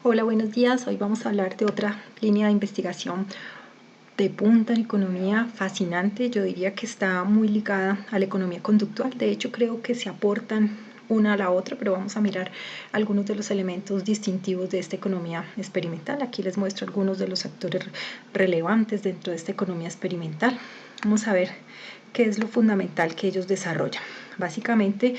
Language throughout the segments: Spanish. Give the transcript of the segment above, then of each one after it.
Hola, buenos días. Hoy vamos a hablar de otra línea de investigación de punta en economía fascinante. Yo diría que está muy ligada a la economía conductual. De hecho, creo que se aportan una a la otra, pero vamos a mirar algunos de los elementos distintivos de esta economía experimental. Aquí les muestro algunos de los actores relevantes dentro de esta economía experimental. Vamos a ver qué es lo fundamental que ellos desarrollan. Básicamente,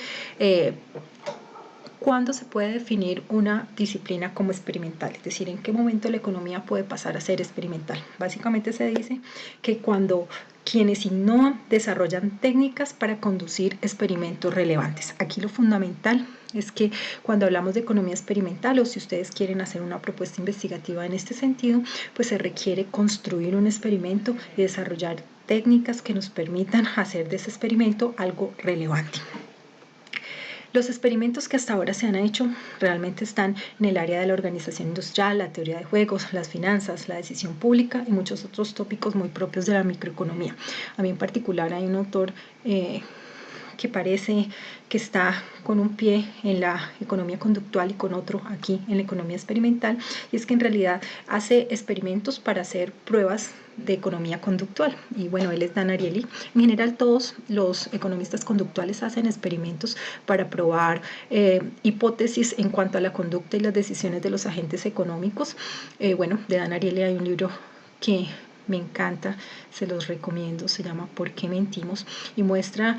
¿cuándo se puede definir una disciplina como experimental? Es decir, ¿en qué momento la economía puede pasar a ser experimental? Básicamente se dice que cuando quienes innovan desarrollan técnicas para conducir experimentos relevantes. Aquí lo fundamental es que cuando hablamos de economía experimental, o si ustedes quieren hacer una propuesta investigativa en este sentido, pues se requiere construir un experimento y desarrollar técnicas que nos permitan hacer de ese experimento algo relevante. Los experimentos que hasta ahora se han hecho realmente están en el área de la organización industrial, la teoría de juegos, las finanzas, la decisión pública y muchos otros tópicos muy propios de la microeconomía. A mí en particular hay un autor que parece que está con un pie en la economía conductual y con otro aquí en la economía experimental, y es que en realidad hace experimentos para hacer pruebas de economía conductual. Y bueno, él es Dan Ariely. En general, todos los economistas conductuales hacen experimentos para probar hipótesis en cuanto a la conducta y las decisiones de los agentes económicos. Bueno, de Dan Ariely hay un libro que me encanta, se los recomiendo, se llama ¿Por qué mentimos? Y muestra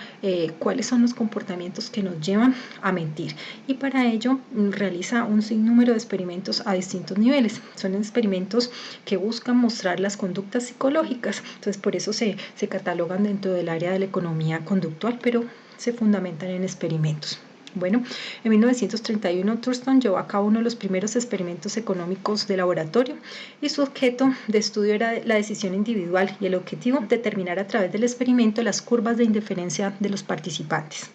cuáles son los comportamientos que nos llevan a mentir, y para ello realiza un sinnúmero de experimentos a distintos niveles. Son experimentos que buscan mostrar las conductas psicológicas, entonces por eso se catalogan dentro del área de la economía conductual, pero se fundamentan en experimentos. Bueno, en 1931 Thurston llevó a cabo uno de los primeros experimentos económicos de laboratorio, y su objeto de estudio era la decisión individual y el objetivo determinar a través del experimento las curvas de indiferencia de los participantes.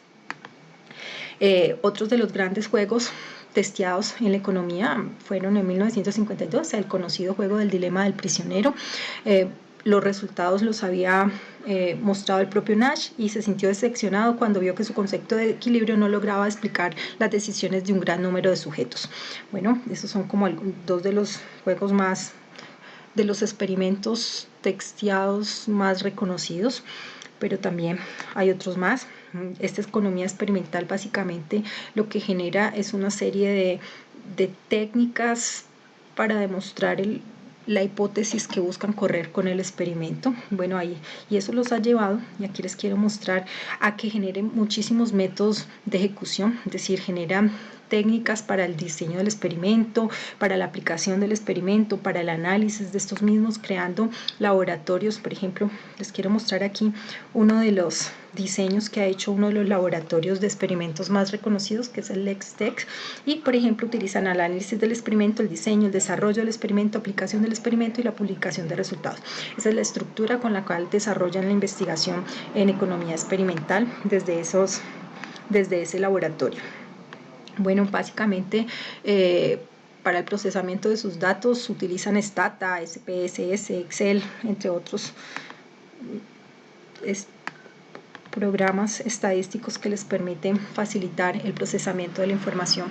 Otros de los grandes juegos testeados en la economía fueron en 1952 el conocido juego del dilema del prisionero. Los resultados los había mostrado el propio Nash, y se sintió decepcionado cuando vio que su concepto de equilibrio no lograba explicar las decisiones de un gran número de sujetos. Bueno, esos son como dos de los juegos más, de los experimentos texteados más reconocidos, pero también hay otros más. Esta economía experimental básicamente lo que genera es una serie de técnicas para demostrar la hipótesis que buscan correr con el experimento. Bueno, ahí, y eso los ha llevado, y aquí les quiero mostrar, a que generen muchísimos métodos de ejecución, es decir, generan técnicas para el diseño del experimento, para la aplicación del experimento, para el análisis de estos mismos, creando laboratorios. Por ejemplo, les quiero mostrar aquí uno de los diseños que ha hecho uno de los laboratorios de experimentos más reconocidos, que es el LexTech, y por ejemplo utilizan el análisis del experimento, el diseño, el desarrollo del experimento, aplicación del experimento y la publicación de resultados. Esa es la estructura con la cual desarrollan la investigación en economía experimental desde ese laboratorio. Bueno, básicamente para el procesamiento de sus datos utilizan Stata, SPSS, Excel, entre otros programas estadísticos que les permiten facilitar el procesamiento de la información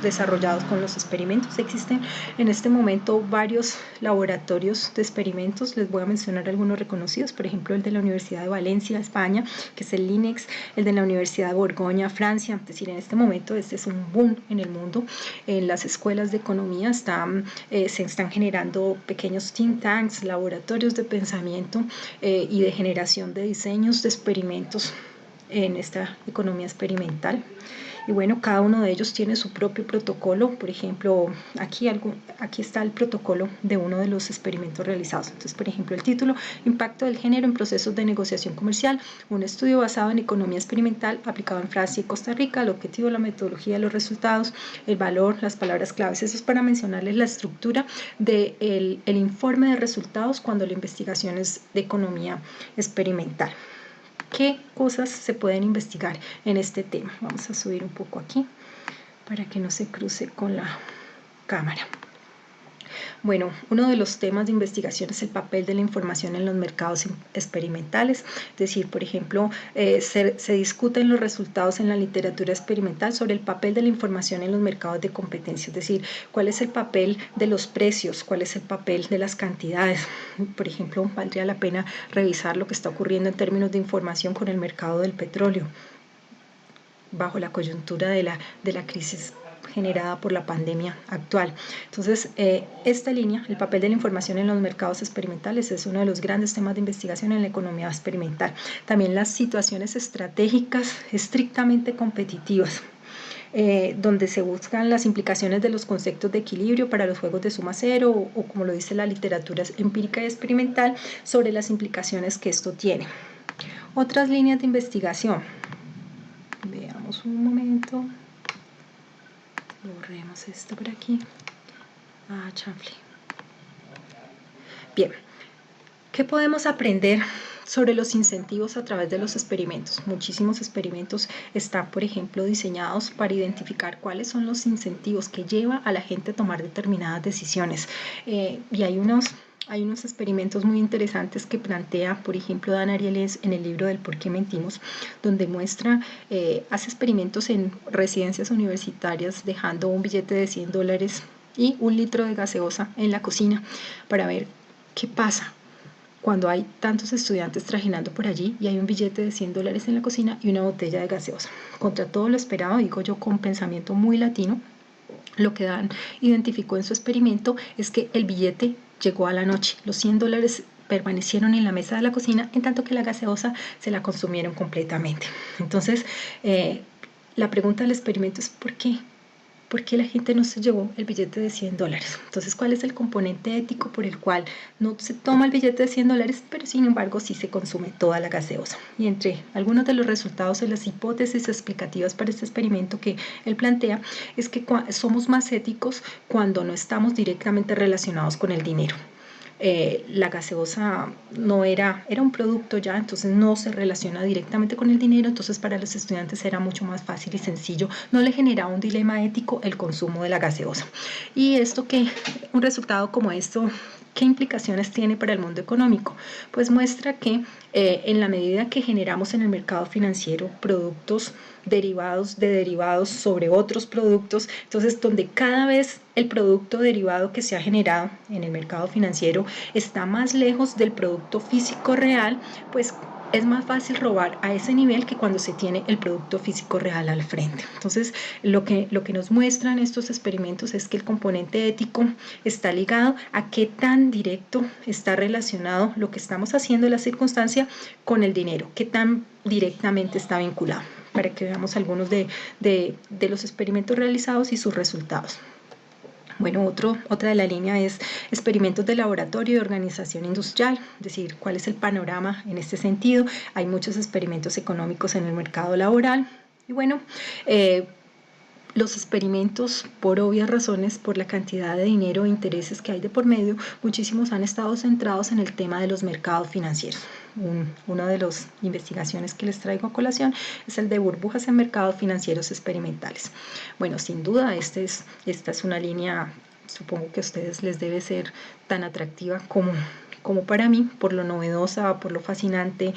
desarrollados con los experimentos. Existen en este momento varios laboratorios de experimentos. Les voy a mencionar algunos reconocidos, por ejemplo el de la Universidad de Valencia, España, que es el LINEX, el de la Universidad de Borgoña, Francia. Es decir, en este momento este es un boom en el mundo. En las escuelas de economía se están generando pequeños think tanks, laboratorios de pensamiento y de generación de diseños de experimentos en esta economía experimental. Y bueno, cada uno de ellos tiene su propio protocolo. Por ejemplo, aquí está el protocolo de uno de los experimentos realizados. Entonces, por ejemplo, el título: Impacto del género en procesos de negociación comercial, un estudio basado en economía experimental aplicado en Francia y Costa Rica, el objetivo, la metodología, los resultados, el valor, las palabras claves. Eso es para mencionarles la estructura del informe de resultados cuando la investigación es de economía experimental. ¿Qué cosas se pueden investigar en este tema? Vamos a subir un poco aquí para que no se cruce con la cámara. Bueno, uno de los temas de investigación es el papel de la información en los mercados experimentales, es decir, por ejemplo, se discuten los resultados en la literatura experimental sobre el papel de la información en los mercados de competencia, es decir, cuál es el papel de los precios, cuál es el papel de las cantidades. Por ejemplo, valdría la pena revisar lo que está ocurriendo en términos de información con el mercado del petróleo bajo la coyuntura de la crisis generada por la pandemia actual. Entonces, esta línea, el papel de la información en los mercados experimentales, es uno de los grandes temas de investigación en la economía experimental. También las situaciones estratégicas estrictamente competitivas, donde se buscan las implicaciones de los conceptos de equilibrio para los juegos de suma cero o como lo dice la literatura empírica y experimental, sobre las implicaciones que esto tiene. Otras líneas de investigación. Veamos un momento. Borremos esto por aquí. Chanfle. Bien, ¿qué podemos aprender sobre los incentivos a través de los experimentos? Muchísimos experimentos están, por ejemplo, diseñados para identificar cuáles son los incentivos que lleva a la gente a tomar determinadas decisiones. Y hay unos experimentos muy interesantes que plantea, por ejemplo, Dan Ariely en el libro del Por qué mentimos, donde muestra, hace experimentos en residencias universitarias dejando un billete de $100 y un litro de gaseosa en la cocina para ver qué pasa cuando hay tantos estudiantes trajinando por allí y hay un billete de $100 en la cocina y una botella de gaseosa. Contra todo lo esperado, digo yo, con pensamiento muy latino, lo que Dan identificó en su experimento es que el billete llegó a la noche. Los $100 permanecieron en la mesa de la cocina, en tanto que la gaseosa se la consumieron completamente. Entonces, la pregunta del experimento es ¿por qué? ¿Por qué la gente no se llevó el billete de $100? Entonces, ¿cuál es el componente ético por el cual no se toma el billete de $100, pero sin embargo sí se consume toda la gaseosa? Y entre algunos de los resultados de las hipótesis explicativas para este experimento que él plantea es que somos más éticos cuando no estamos directamente relacionados con el dinero. La gaseosa no era un producto ya, entonces no se relaciona directamente con el dinero, entonces para los estudiantes era mucho más fácil y sencillo, no le generaba un dilema ético el consumo de la gaseosa. Y un resultado como esto, ¿qué implicaciones tiene para el mundo económico? Pues muestra que en la medida que generamos en el mercado financiero productos derivados sobre otros productos, entonces donde cada vez el producto derivado que se ha generado en el mercado financiero está más lejos del producto físico real, pues es más fácil robar a ese nivel que cuando se tiene el producto físico real al frente. Entonces, lo que nos muestran estos experimentos es que el componente ético está ligado a qué tan directo está relacionado lo que estamos haciendo en la circunstancia con el dinero, qué tan directamente está vinculado, para que veamos algunos de los experimentos realizados y sus resultados. Bueno, otra de la línea es experimentos de laboratorio y organización industrial, es decir, cuál es el panorama en este sentido. Hay muchos experimentos económicos en el mercado laboral y bueno, los experimentos, por obvias razones, por la cantidad de dinero e intereses que hay de por medio, muchísimos han estado centrados en el tema de los mercados financieros. Una de las investigaciones que les traigo a colación es el de burbujas en mercados financieros experimentales. Bueno, sin duda, esta es una línea, supongo que a ustedes les debe ser tan atractiva como para mí, por lo novedosa, por lo fascinante,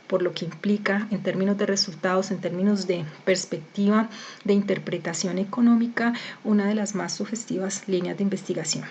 por lo que implica en términos de resultados, en términos de perspectiva, de interpretación económica, una de las más sugestivas líneas de investigación.